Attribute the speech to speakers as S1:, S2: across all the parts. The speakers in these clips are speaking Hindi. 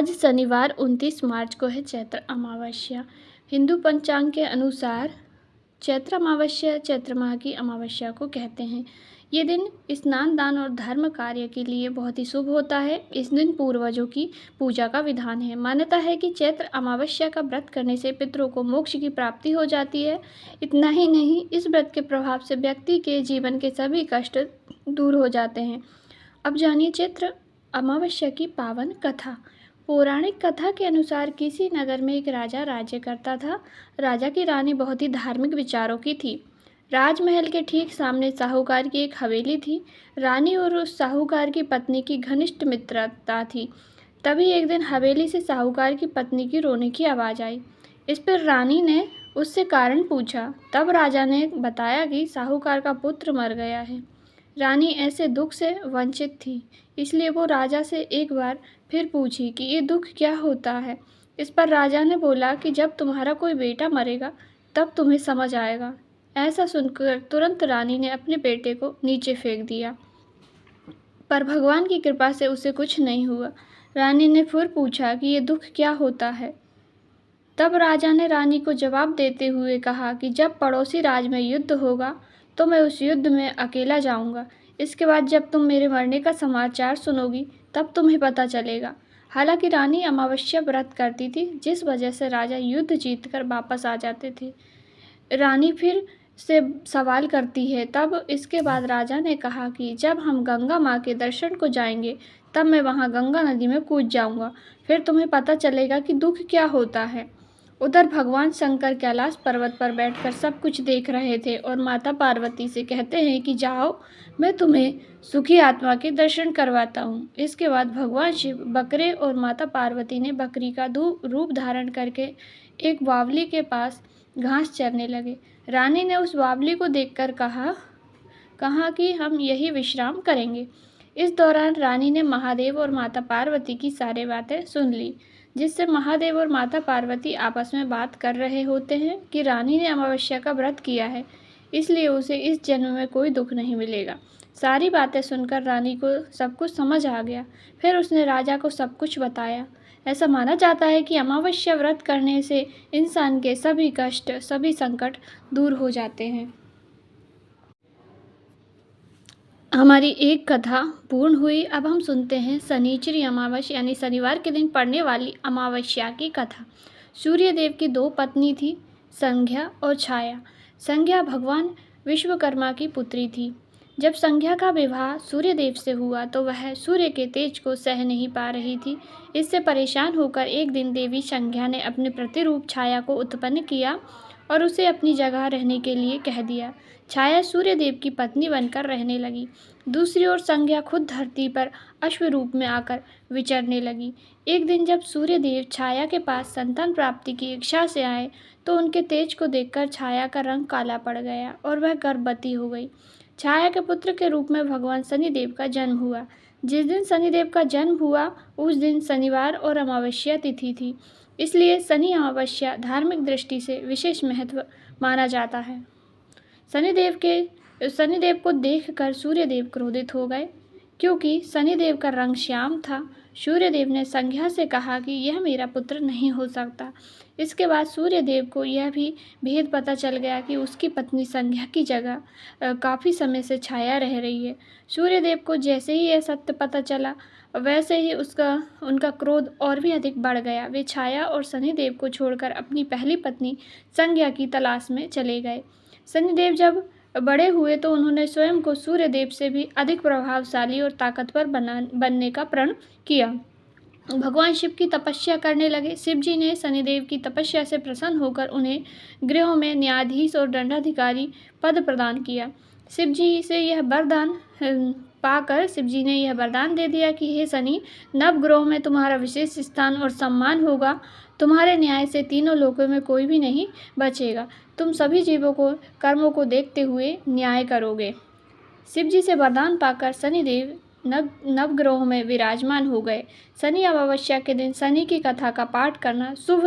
S1: आज शनिवार 29 मार्च को है चैत्र अमावस्या। हिंदू पंचांग के अनुसार चैत्र अमावस्या चैत्र माह की अमावस्या को कहते हैं। ये दिन स्नान दान और धर्म कार्य के लिए बहुत ही शुभ होता है। इस दिन पूर्वजों की पूजा का विधान है। मान्यता है कि चैत्र अमावस्या का व्रत करने से पितरों को मोक्ष की प्राप्ति हो जाती है। इतना ही नहीं, इस व्रत के प्रभाव से व्यक्ति के जीवन के सभी कष्ट दूर हो जाते हैं। अब जानिए चैत्र अमावस्या की पावन कथा। पौराणिक कथा के अनुसार किसी नगर में एक राजा राज्य करता था। राजा की रानी बहुत ही धार्मिक विचारों की थी। राजमहल के ठीक सामने साहूकार की एक हवेली थी। रानी और उस साहूकार की पत्नी की घनिष्ठ मित्रता थी। तभी एक दिन हवेली से साहूकार की पत्नी की रोने की आवाज़ आई। इस पर रानी ने उससे कारण पूछा। तब राजा ने बताया कि साहूकार का पुत्र मर गया है। रानी ऐसे दुख से वंचित थी, इसलिए वो राजा से एक बार फिर पूछी कि ये दुख क्या होता है। इस पर राजा ने बोला कि जब तुम्हारा कोई बेटा मरेगा तब तुम्हें समझ आएगा। ऐसा सुनकर तुरंत रानी ने अपने बेटे को नीचे फेंक दिया, पर भगवान की कृपा से उसे कुछ नहीं हुआ। रानी ने फिर पूछा कि ये दुख क्या होता है। तब राजा ने रानी को जवाब देते हुए कहा कि जब पड़ोसी राज में युद्ध होगा तो मैं उस युद्ध में अकेला जाऊंगा। इसके बाद जब तुम मेरे मरने का समाचार सुनोगी तब तुम्हें पता चलेगा। हालांकि रानी अमावस्या व्रत करती थी, जिस वजह से राजा युद्ध जीतकर वापस आ जाते थे। रानी फिर से सवाल करती है। तब इसके बाद राजा ने कहा कि जब हम गंगा माँ के दर्शन को जाएंगे तब मैं वहाँ गंगा नदी में कूद जाऊंगा, फिर तुम्हें पता चलेगा कि दुख क्या होता है। उधर भगवान शंकर कैलाश पर्वत पर बैठकर सब कुछ देख रहे थे और माता पार्वती से कहते हैं कि जाओ, मैं तुम्हें सुखी आत्मा के दर्शन करवाता हूँ। इसके बाद भगवान शिव बकरे और माता पार्वती ने बकरी का रूप धारण करके एक बावली के पास घास चरने लगे। रानी ने उस बावली को देखकर कहा कि हम यही विश्राम करेंगे। इस दौरान रानी ने महादेव और माता पार्वती की सारी बातें सुन ली, जिससे महादेव और माता पार्वती आपस में बात कर रहे होते हैं कि रानी ने अमावस्या का व्रत किया है, इसलिए उसे इस जन्म में कोई दुख नहीं मिलेगा। सारी बातें सुनकर रानी को सब कुछ समझ आ गया। फिर उसने राजा को सब कुछ बताया। ऐसा माना जाता है कि अमावस्या व्रत करने से इंसान के सभी कष्ट, सभी संकट दूर हो जाते हैं। हमारी एक कथा पूर्ण हुई। अब हम सुनते हैं शनिचरी अमावस्या यानी शनिवार के दिन पड़ने वाली अमावस्या की कथा। सूर्यदेव की दो पत्नी थी, संध्या और छाया। संध्या भगवान विश्वकर्मा की पुत्री थी। जब संध्या का विवाह सूर्यदेव से हुआ तो वह सूर्य के तेज को सह नहीं पा रही थी। इससे परेशान होकर एक दिन देवी संध्या ने अपने प्रतिरूप छाया को उत्पन्न किया और उसे अपनी जगह रहने के लिए कह दिया। छाया सूर्यदेव की पत्नी बनकर रहने लगी। दूसरी ओर संध्या खुद धरती पर अश्व रूप में आकर विचरने लगी। एक दिन जब सूर्यदेव छाया के पास संतान प्राप्ति की इच्छा से आए तो उनके तेज को देखकर छाया का रंग काला पड़ गया और वह गर्भवती हो गई। छाया के पुत्र के रूप में भगवान शनिदेव का जन्म हुआ। जिस दिन शनिदेव का जन्म हुआ उस दिन शनिवार और अमावस्या तिथि थी, इसलिए शनि अमावस्या धार्मिक दृष्टि से विशेष महत्व माना जाता है। शनिदेव को देखकर सूर्यदेव क्रोधित हो गए, क्योंकि शनिदेव का रंग श्याम था। सूर्यदेव ने संध्या से कहा कि यह मेरा पुत्र नहीं हो सकता। इसके बाद सूर्यदेव को यह भी भेद पता चल गया कि उसकी पत्नी संध्या की जगह काफ़ी समय से छाया रह रही है। सूर्यदेव को जैसे ही यह सत्य पता चला वैसे ही उनका क्रोध और भी अधिक बढ़ गया। वे छाया और शनिदेव को छोड़कर अपनी पहली पत्नी संध्या की तलाश में चले गए। शनिदेव जब बड़े हुए तो उन्होंने स्वयं को सूर्यदेव से भी अधिक प्रभावशाली और ताकतवर बनने का प्रण किया। भगवान शिव की तपस्या करने लगे। शिव जी ने शनिदेव की तपस्या से प्रसन्न होकर उन्हें गृहों में न्यायाधीश और दंडाधिकारी पद प्रदान किया। शिव जी से यह वरदान पाकर शिव जी ने यह वरदान दे दिया कि हे शनि, नवग्रहों में तुम्हारा विशेष स्थान और सम्मान होगा। तुम्हारे न्याय से तीनों लोकों में कोई भी नहीं बचेगा। तुम सभी जीवों को कर्मों को देखते हुए न्याय करोगे। शिव जी से वरदान पाकर शनिदेव नवग्रहों में विराजमान हो गए। शनि अमावस्या के दिन शनि की कथा का पाठ करना शुभ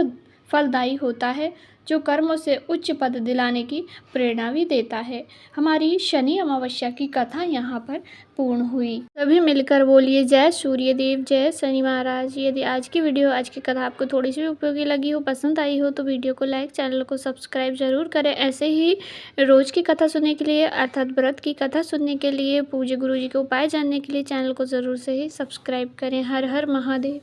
S1: फलदायी होता है, जो कर्मों से उच्च पद दिलाने की प्रेरणा भी देता है। हमारी शनि अमावस्या की कथा यहाँ पर पूर्ण हुई। सभी मिलकर बोलिए जय सूर्य देव, जय शनि महाराज। यदि आज की वीडियो, आज की कथा आपको थोड़ी सी उपयोगी लगी हो, पसंद आई हो, तो वीडियो को लाइक, चैनल को सब्सक्राइब जरूर करें। ऐसे ही रोज की कथा सुनने के लिए, अर्थात व्रत की कथा सुनने के लिए, पूज्य गुरु जी के उपाय जानने के लिए चैनल को जरूर से ही सब्सक्राइब करें। हर हर महादेव।